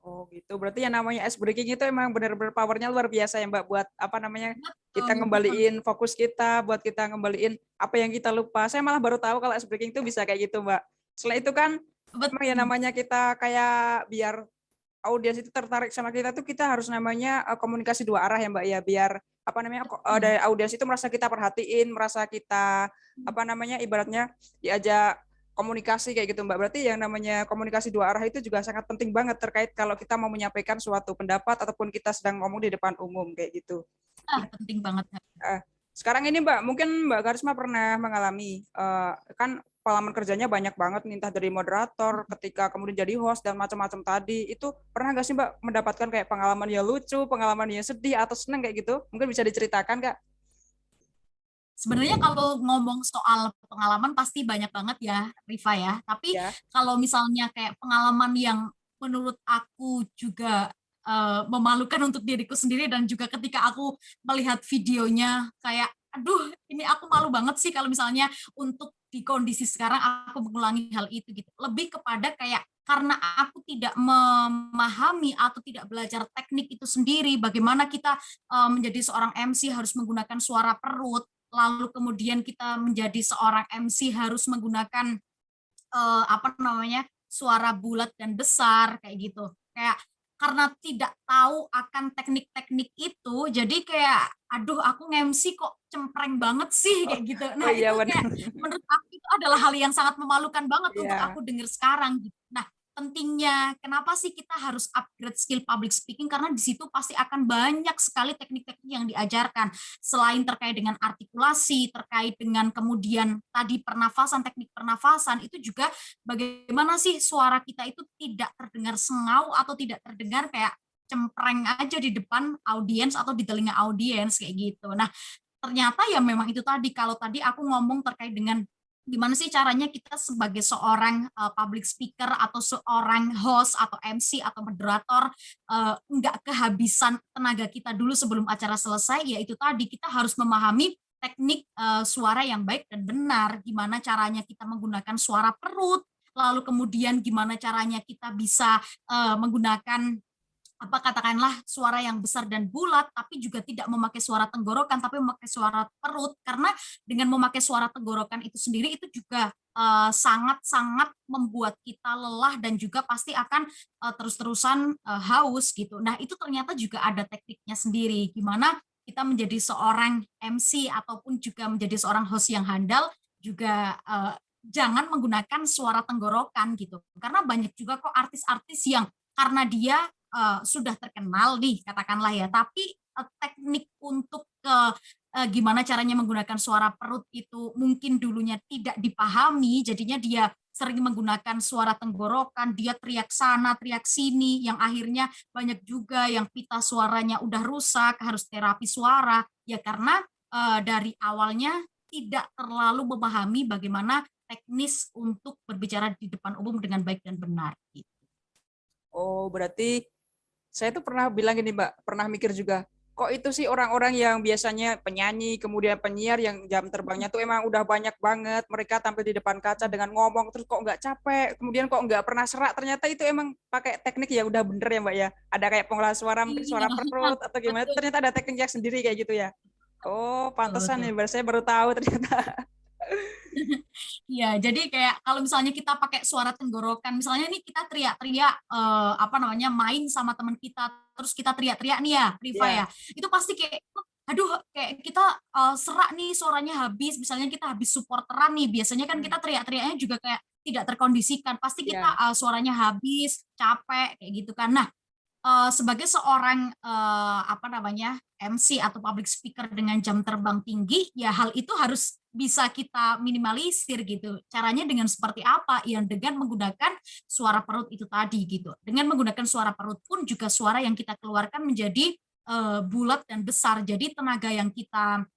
Oh gitu. Berarti yang namanya ice breaking itu emang benar-benar powernya luar biasa ya Mbak buat apa namanya kita Betul, ngembaliin fokus kita, buat kita ngembaliin apa yang kita lupa. Saya malah baru tahu kalau ice breaking itu bisa kayak gitu Mbak. Selain itu kan emang ya betul, namanya kita kayak biar audiens itu tertarik sama kita tuh kita harus namanya komunikasi dua arah ya Mbak ya, biar apa namanya dari audiens itu merasa kita perhatiin, merasa kita apa namanya ibaratnya diajak komunikasi kayak gitu Mbak. Berarti yang namanya komunikasi dua arah itu juga sangat penting banget terkait kalau kita mau menyampaikan suatu pendapat ataupun kita sedang ngomong di depan umum kayak gitu. Penting banget. Sekarang ini Mbak, mungkin Mbak Karisma pernah mengalami kan pengalaman kerjanya banyak banget nih, entah dari moderator, ketika kemudian jadi host dan macam-macam tadi. Itu pernah nggak sih Mbak mendapatkan kayak pengalaman yang lucu, pengalaman yang sedih atau seneng kayak gitu? Mungkin bisa diceritakan Kak? Sebenarnya kalau ngomong soal pengalaman pasti banyak banget ya, Rifa ya. Tapi Ya. kalau misalnya kayak pengalaman yang menurut aku juga memalukan untuk diriku sendiri dan juga ketika aku melihat videonya kayak, aduh ini aku malu banget sih kalau misalnya untuk di kondisi sekarang aku mengulangi hal itu gitu. Lebih kepada kayak karena aku tidak memahami atau tidak belajar teknik itu sendiri, bagaimana kita menjadi seorang MC harus menggunakan suara perut, lalu kemudian kita menjadi seorang MC harus menggunakan apa namanya suara bulat dan besar kayak gitu. Kayak karena tidak tahu akan teknik-teknik itu, jadi kayak aduh aku nge-MC kok cempreng banget sih kayak gitu. Oh Nah iya itu benar. kayak menurut aku itu adalah hal yang sangat memalukan banget untuk Iya. aku dengar sekarang gitu. Nah pentingnya kenapa sih kita harus upgrade skill public speaking, karena di situ pasti akan banyak sekali teknik-teknik yang diajarkan selain terkait dengan artikulasi, terkait dengan kemudian tadi pernafasan, teknik pernafasan, itu juga bagaimana sih suara kita itu tidak terdengar sengau atau tidak terdengar kayak cempreng aja di depan audiens atau di telinga audiens kayak gitu. Nah, ternyata ya memang itu tadi, kalau tadi aku ngomong terkait dengan gimana sih caranya kita sebagai seorang public speaker atau seorang host atau MC atau moderator nggak kehabisan tenaga kita dulu sebelum acara selesai, ya itu tadi kita harus memahami teknik suara yang baik dan benar, gimana caranya kita menggunakan suara perut, lalu kemudian gimana caranya kita bisa menggunakan apa katakanlah suara yang besar dan bulat, tapi juga tidak memakai suara tenggorokan, tapi memakai suara perut, karena dengan memakai suara tenggorokan itu sendiri itu juga sangat-sangat membuat kita lelah dan juga pasti akan terus-terusan haus gitu. Nah itu ternyata juga ada tekniknya sendiri, gimana kita menjadi seorang MC ataupun juga menjadi seorang host yang handal juga jangan menggunakan suara tenggorokan gitu, karena banyak juga kok artis-artis yang karena dia sudah terkenal nih katakanlah ya, tapi teknik untuk gimana caranya menggunakan suara perut itu mungkin dulunya tidak dipahami, jadinya dia sering menggunakan suara tenggorokan, dia teriak sana, teriak sini, yang akhirnya banyak juga yang pita suaranya udah rusak, harus terapi suara, ya karena dari awalnya tidak terlalu memahami bagaimana teknis untuk berbicara di depan umum dengan baik dan benar. Gitu. Oh, berarti saya tuh pernah bilang gini Mbak, pernah mikir juga, kok itu sih orang-orang yang biasanya penyanyi, kemudian penyiar yang jam terbangnya tuh emang udah banyak banget, mereka tampil di depan kaca dengan ngomong, terus kok nggak capek, kemudian kok nggak pernah serak, ternyata itu emang pakai teknik ya udah bener ya Mbak ya, ada kayak pengolahan suara, mungkin Iya, suara perut atau gimana, betul, ternyata ada tekniknya sendiri kayak gitu ya. Oh, betul, pantesan betul. nih, saya baru tahu ternyata. Iya, jadi kayak kalau misalnya kita pakai suara tenggorokan, misalnya nih kita teriak-teriak apa namanya main sama teman kita, terus kita teriak-teriak nih ya, Riva Ya. ya, itu pasti kayak aduh kayak kita serak nih suaranya habis, misalnya kita habis supporteran nih, biasanya kan kita teriak-teriaknya juga kayak tidak terkondisikan, pasti kita Ya. suaranya habis, capek kayak gitu kan. Nah, sebagai seorang apa namanya MC atau public speaker dengan jam terbang tinggi, ya hal itu harus bisa kita minimalisir gitu. Caranya dengan seperti apa? Ya dengan menggunakan suara perut itu tadi gitu. Dengan menggunakan suara perut pun juga suara yang kita keluarkan menjadi bulat dan besar. Jadi tenaga yang kita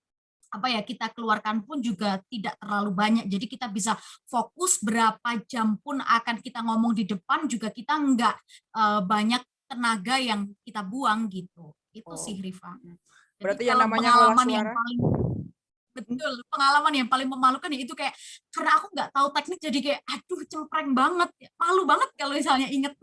apa ya kita keluarkan pun juga tidak terlalu banyak. Jadi kita bisa fokus berapa jam pun akan kita ngomong di depan juga kita nggak banyak tenaga yang kita buang gitu. Itu Oh. sih Rifa. Jadi Berarti yang kalau namanya ngolah pengalaman yang suara. paling betul, pengalaman yang paling memalukan ya itu kayak karena aku nggak tahu teknik jadi kayak aduh cempreng banget, malu banget kalau misalnya inget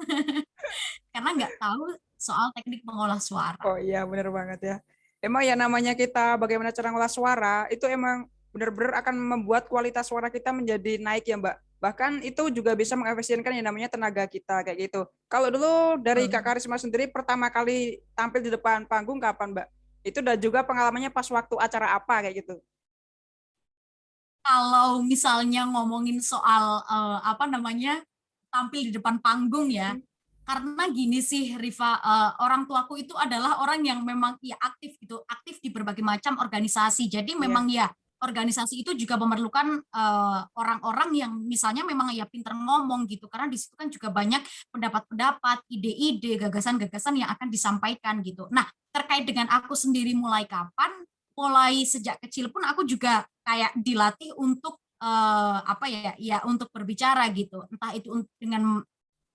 karena nggak tahu soal teknik mengolah suara. Oh iya, bener banget ya. Emang ya namanya kita bagaimana cara ngolah suara, itu emang benar-benar akan membuat kualitas suara kita menjadi naik ya Mbak. Bahkan itu juga bisa mengefisienkan yang namanya tenaga kita kayak gitu. Kalau dulu dari Kak Betul. Karisma sendiri pertama kali tampil di depan panggung kapan Mbak? Itu dan juga pengalamannya pas waktu acara apa kayak gitu. Kalau misalnya ngomongin soal apa namanya tampil di depan panggung ya, Hmm, karena gini sih Rifa, orang tuaku itu adalah orang yang memang ya aktif gitu, aktif di berbagai macam organisasi. Jadi iya. memang ya organisasi itu juga memerlukan orang-orang yang misalnya memang ya pinter ngomong gitu, karena di situ kan juga banyak pendapat-pendapat, ide-ide, gagasan-gagasan yang akan disampaikan gitu. Nah, terkait dengan aku sendiri mulai kapan? Mulai sejak kecil pun aku juga kayak dilatih untuk apa ya, ya untuk berbicara gitu. Entah itu dengan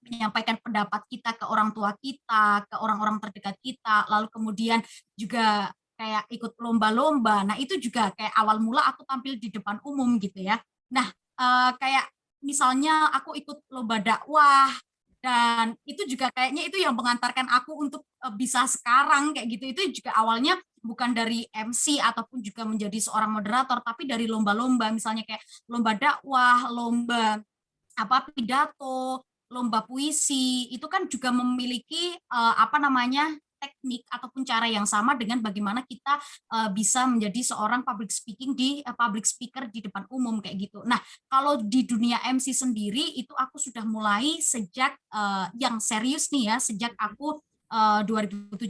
menyampaikan pendapat kita ke orang tua kita, ke orang-orang terdekat kita, lalu kemudian juga kayak ikut lomba-lomba. Nah, itu juga kayak awal mula aku tampil di depan umum gitu ya. Nah, kayak misalnya aku ikut lomba dakwah dan itu juga kayaknya itu yang mengantarkan aku untuk bisa sekarang kayak gitu. Itu juga awalnya bukan dari MC ataupun juga menjadi seorang moderator, tapi dari lomba-lomba misalnya kayak lomba dakwah, lomba apa pidato, lomba puisi, itu kan juga memiliki apa namanya teknik ataupun cara yang sama dengan bagaimana kita bisa menjadi seorang public speaking di public speaker di depan umum kayak gitu. Nah, kalau di dunia MC sendiri itu aku sudah mulai sejak yang serius nih ya, sejak aku 2017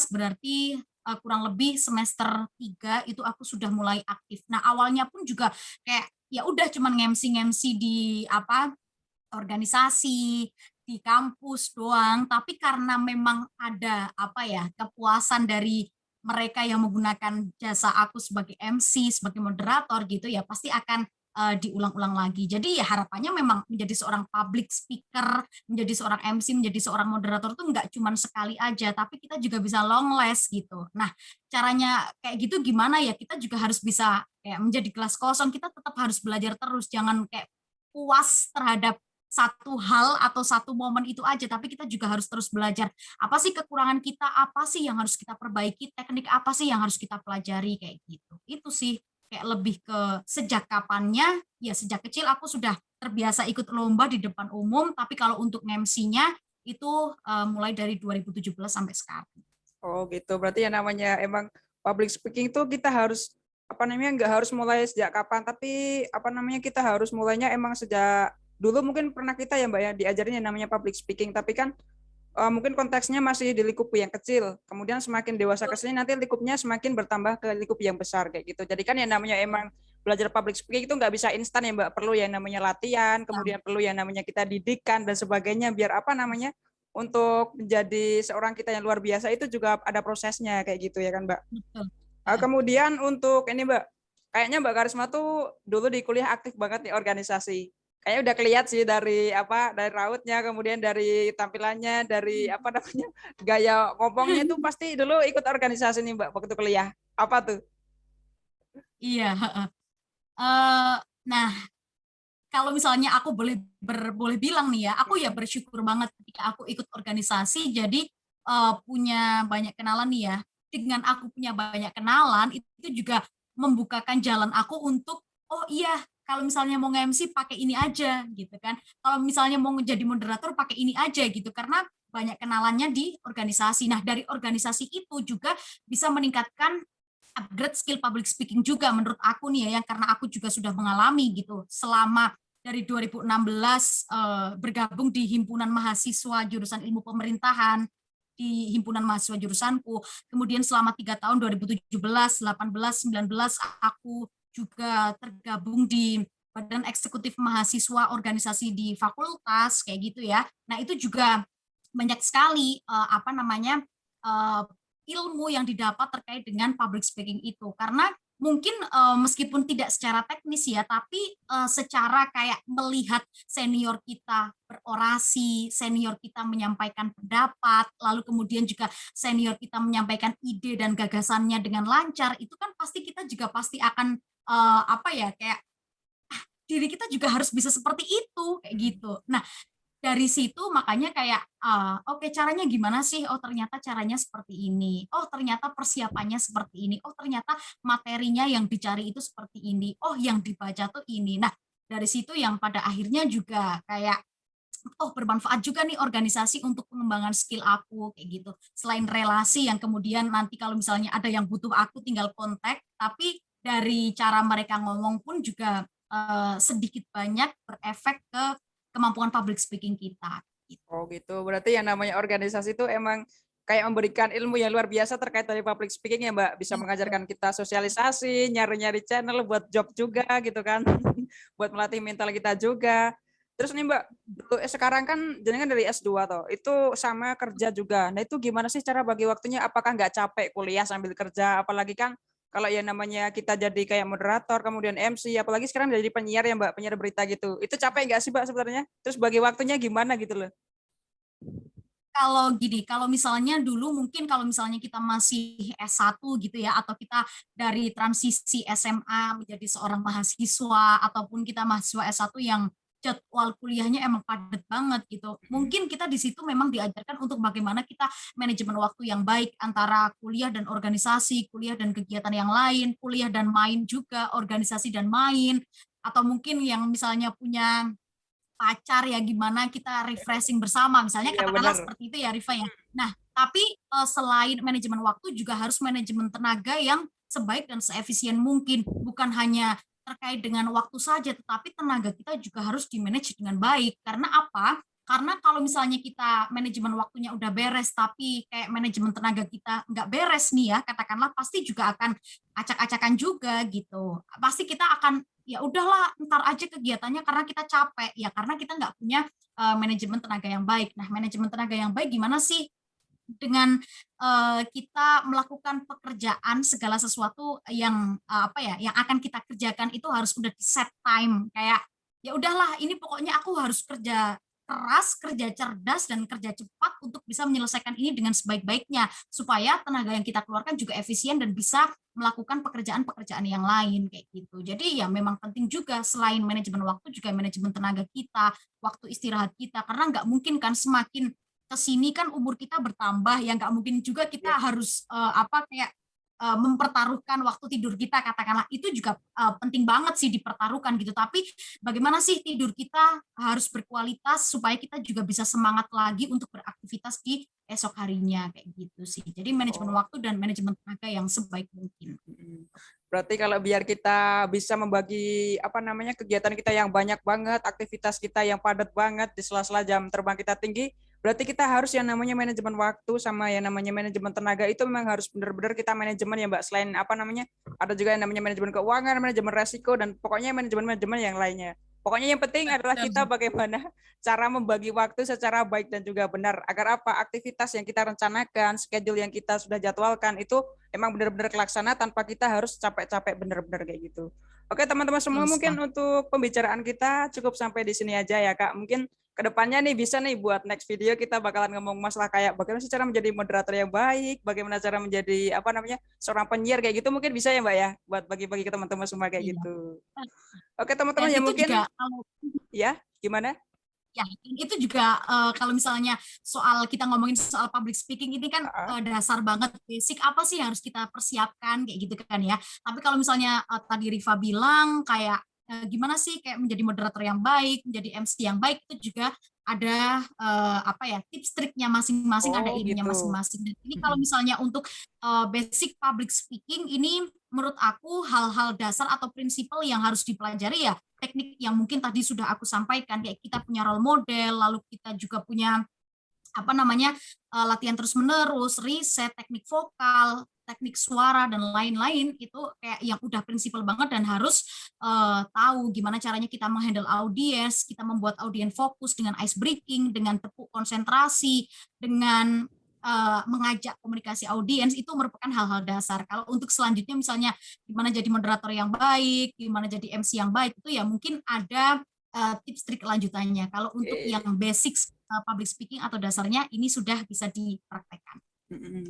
berarti kurang lebih semester 3 itu aku sudah mulai aktif. Nah, awalnya pun juga kayak ya udah cuman ngemsi-ngemsi di apa organisasi di kampus doang, tapi karena memang ada apa ya kepuasan dari mereka yang menggunakan jasa aku sebagai MC, sebagai moderator gitu ya pasti akan diulang-ulang lagi. Jadi ya harapannya memang menjadi seorang public speaker, menjadi seorang MC, menjadi seorang moderator tuh nggak cuma sekali aja, tapi kita juga bisa long last gitu. Nah, caranya kayak gitu gimana ya? Kita juga harus bisa kayak menjadi kelas kosong, kita tetap harus belajar terus, jangan kayak puas terhadap satu hal atau satu momen itu aja, tapi kita juga harus terus belajar. Apa sih kekurangan kita, apa sih yang harus kita perbaiki, teknik apa sih yang harus kita pelajari, kayak gitu. Itu sih, kayak lebih ke sejak kapannya, ya sejak kecil aku sudah terbiasa ikut lomba di depan umum, tapi kalau untuk MC-nya itu mulai dari 2017 sampai sekarang. Oh gitu. Berarti yang namanya emang public speaking itu kita harus apa namanya nggak harus mulai sejak kapan, tapi apa namanya kita harus mulainya emang sejak dulu mungkin pernah kita ya Mbak ya diajarin yang namanya public speaking, tapi kan mungkin konteksnya masih di lingkup yang kecil. Kemudian semakin dewasa ke sini nanti lingkupnya semakin bertambah ke lingkup yang besar kayak gitu. Jadi kan yang namanya emang belajar public speaking itu nggak bisa instan ya Mbak, perlu yang namanya latihan, kemudian perlu yang namanya kita didikan dan sebagainya biar apa namanya untuk menjadi seorang kita yang luar biasa itu juga ada prosesnya kayak gitu ya kan Mbak. Betul. Kemudian untuk ini Mbak, kayaknya Mbak Karisma tuh dulu di kuliah aktif banget di organisasi. Kayaknya udah kelihatan sih dari apa dari rautnya, kemudian dari tampilannya, dari apa namanya gaya ngomongnya itu pasti dulu ikut organisasi nih Mbak waktu kuliah. Apa tuh? Iya. Eh, nah, kalau misalnya aku boleh bilang nih ya, aku ya bersyukur banget ketika aku ikut organisasi, jadi punya banyak kenalan nih ya. Dengan aku punya banyak kenalan, itu juga membukakan jalan aku untuk, oh iya, kalau misalnya mau nge-MC pakai ini aja gitu kan. Kalau misalnya mau jadi moderator pakai ini aja gitu, karena banyak kenalannya di organisasi. Nah, dari organisasi itu juga bisa meningkatkan upgrade skill public speaking juga menurut aku nih ya, yang karena aku juga sudah mengalami gitu selama dari 2016 bergabung di himpunan mahasiswa jurusan ilmu pemerintahan di himpunan mahasiswa jurusanku. Kemudian selama 3 tahun 2017, 18, 19 aku juga tergabung di badan eksekutif mahasiswa organisasi di fakultas kayak gitu ya. Nah, itu juga banyak sekali apa namanya uh, ilmu yang didapat terkait dengan public speaking itu karena mungkin meskipun tidak secara teknis ya tapi secara kayak melihat senior kita berorasi, senior kita menyampaikan pendapat, lalu kemudian juga senior kita menyampaikan ide dan gagasannya dengan lancar, itu kan pasti kita juga pasti akan apa ya kayak diri kita juga harus bisa seperti itu kayak gitu. Nah, dari situ makanya kayak, oke caranya gimana sih? Oh ternyata caranya seperti ini. Oh ternyata persiapannya seperti ini. Oh ternyata materinya yang dicari itu seperti ini. Oh yang dibaca tuh ini. Nah dari situ yang pada akhirnya juga kayak oh bermanfaat juga nih organisasi untuk pengembangan skill aku kayak gitu. Selain relasi yang kemudian nanti kalau misalnya ada yang butuh aku tinggal kontak, tapi dari cara mereka ngomong pun juga sedikit banyak berefek ke kemampuan public speaking kita. Gitu. Oh gitu. Berarti yang namanya organisasi itu emang kayak memberikan ilmu yang luar biasa terkait dari public speaking ya Mbak. Bisa Betul. mengajarkan kita sosialisasi, nyari-nyari channel buat job juga gitu kan. Buat melatih mental kita juga. Terus nih Mbak, sekarang kan jenengan dari S2 toh, itu sama kerja juga. Nah itu gimana sih cara bagi waktunya? Apakah nggak capek kuliah sambil kerja? Apalagi kan kalau ya namanya kita jadi kayak moderator, kemudian MC, apalagi sekarang jadi penyiar ya Mbak, penyiar berita gitu. Itu capek nggak sih Mbak sebenarnya? Terus bagi waktunya gimana gitu loh? Kalau gini, kalau misalnya dulu mungkin kalau misalnya kita masih S1 gitu ya, atau kita dari transisi SMA menjadi seorang mahasiswa, ataupun kita mahasiswa S1 yang jadwal kuliahnya emang padat banget gitu. Mungkin kita di situ memang diajarkan untuk bagaimana kita manajemen waktu yang baik antara kuliah dan organisasi, kuliah dan kegiatan yang lain, kuliah dan main juga, organisasi dan main, atau mungkin yang misalnya punya pacar ya gimana kita refreshing bersama misalnya Iya katakanlah benar. seperti itu ya Rifa ya. Nah, tapi selain manajemen waktu juga harus manajemen tenaga yang sebaik dan seefisien mungkin. Bukan hanya terkait dengan waktu saja, tetapi tenaga kita juga harus di-manage dengan baik. Karena apa? Karena kalau misalnya kita manajemen waktunya udah beres, tapi kayak manajemen tenaga kita nggak beres nih ya, katakanlah pasti juga akan acak-acakan juga gitu. Pasti kita akan ya udahlah ntar aja kegiatannya karena kita capek ya karena kita nggak punya manajemen tenaga yang baik. Nah manajemen tenaga yang baik gimana sih dengan kita melakukan pekerjaan segala sesuatu yang apa ya yang akan kita kerjakan itu harus udah di set time kayak ya udahlah ini pokoknya aku harus kerja keras, kerja cerdas dan kerja cepat untuk bisa menyelesaikan ini dengan sebaik-baiknya supaya tenaga yang kita keluarkan juga efisien dan bisa melakukan pekerjaan-pekerjaan yang lain kayak gitu. Jadi ya memang penting juga selain manajemen waktu juga manajemen tenaga kita, waktu istirahat kita karena nggak mungkin kan semakin kesini kan umur kita bertambah ya nggak mungkin juga kita Ya. harus apa kayak mempertaruhkan waktu tidur kita katakanlah itu juga penting banget sih dipertaruhkan gitu tapi bagaimana sih tidur kita harus berkualitas supaya kita juga bisa semangat lagi untuk beraktivitas di esok harinya kayak gitu sih jadi manajemen Oh. waktu dan manajemen tenaga yang sebaik mungkin. Berarti kalau biar kita bisa membagi apa namanya kegiatan kita yang banyak banget, aktivitas kita yang padat banget di sela-sela jam terbang kita tinggi, berarti kita harus yang namanya manajemen waktu sama yang namanya manajemen tenaga itu memang harus benar-benar kita manajemen ya Mbak. Selain apa namanya, ada juga yang namanya manajemen keuangan, manajemen resiko dan pokoknya manajemen-manajemen yang lainnya. Pokoknya yang penting adalah kita Betul. bagaimana cara membagi waktu secara baik dan juga benar agar apa aktivitas yang kita rencanakan, schedule yang kita sudah jadwalkan itu emang benar-benar kelaksana tanpa kita harus capek-capek benar-benar kayak gitu. Oke teman-teman semua Betul mungkin sekali. untuk pembicaraan kita cukup sampai di sini aja ya Kak. Mungkin kedepannya nih bisa nih buat next video kita bakalan ngomong masalah kayak bagaimana sih cara menjadi moderator yang baik, bagaimana cara menjadi apa namanya seorang penyiar kayak gitu mungkin bisa ya Mbak ya buat bagi-bagi ke teman-teman semua kayak Iya. gitu. Oke teman-teman Dan ya itu mungkin juga kalau ya gimana? ya, itu juga kalau misalnya soal kita ngomongin soal public speaking ini kan Uh, dasar banget basic apa sih yang harus kita persiapkan kayak gitu kan ya. Tapi kalau misalnya tadi Riva bilang kayak gimana sih kayak menjadi moderator yang baik, menjadi MC yang baik itu juga ada apa ya tips triknya masing-masing, ada oh ilmunya gitu. masing-masing. Dan ini kalau misalnya untuk basic public speaking ini menurut aku hal-hal dasar atau prinsipal yang harus dipelajari ya teknik yang mungkin tadi sudah aku sampaikan kayak kita punya role model lalu kita juga punya apa namanya latihan terus menerus riset teknik vokal teknik suara dan lain-lain itu kayak yang udah prinsipal banget dan harus tahu gimana caranya kita menghandle audiens kita membuat audiens fokus dengan ice breaking dengan tepuk konsentrasi dengan mengajak komunikasi audiens itu merupakan hal-hal dasar. Kalau untuk selanjutnya misalnya gimana jadi moderator yang baik, gimana jadi MC yang baik itu ya mungkin ada tips trik lanjutannya. Kalau untuk yang Oke. basic public speaking atau dasarnya ini sudah bisa dipraktekkan.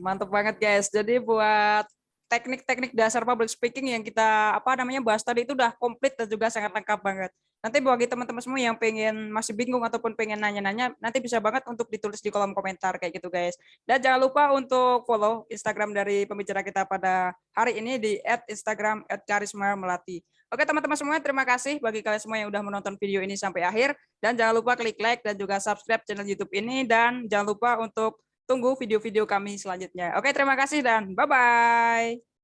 Mantap banget guys. Jadi buat teknik-teknik dasar public speaking yang kita apa namanya bahas tadi itu udah komplit dan juga sangat lengkap banget. Nanti bagi teman-teman semua yang pengen masih bingung ataupun pengen nanya-nanya, nanti bisa banget untuk ditulis di kolom komentar kayak gitu guys. Dan jangan lupa untuk follow Instagram dari pembicara kita pada hari ini di @instagram@karisma melati. Oke teman-teman semua, terima kasih bagi kalian semua yang udah menonton video ini sampai akhir. Dan jangan lupa klik like dan juga subscribe channel YouTube ini. Dan jangan lupa untuk tunggu video-video kami selanjutnya. Oke, terima kasih dan bye-bye.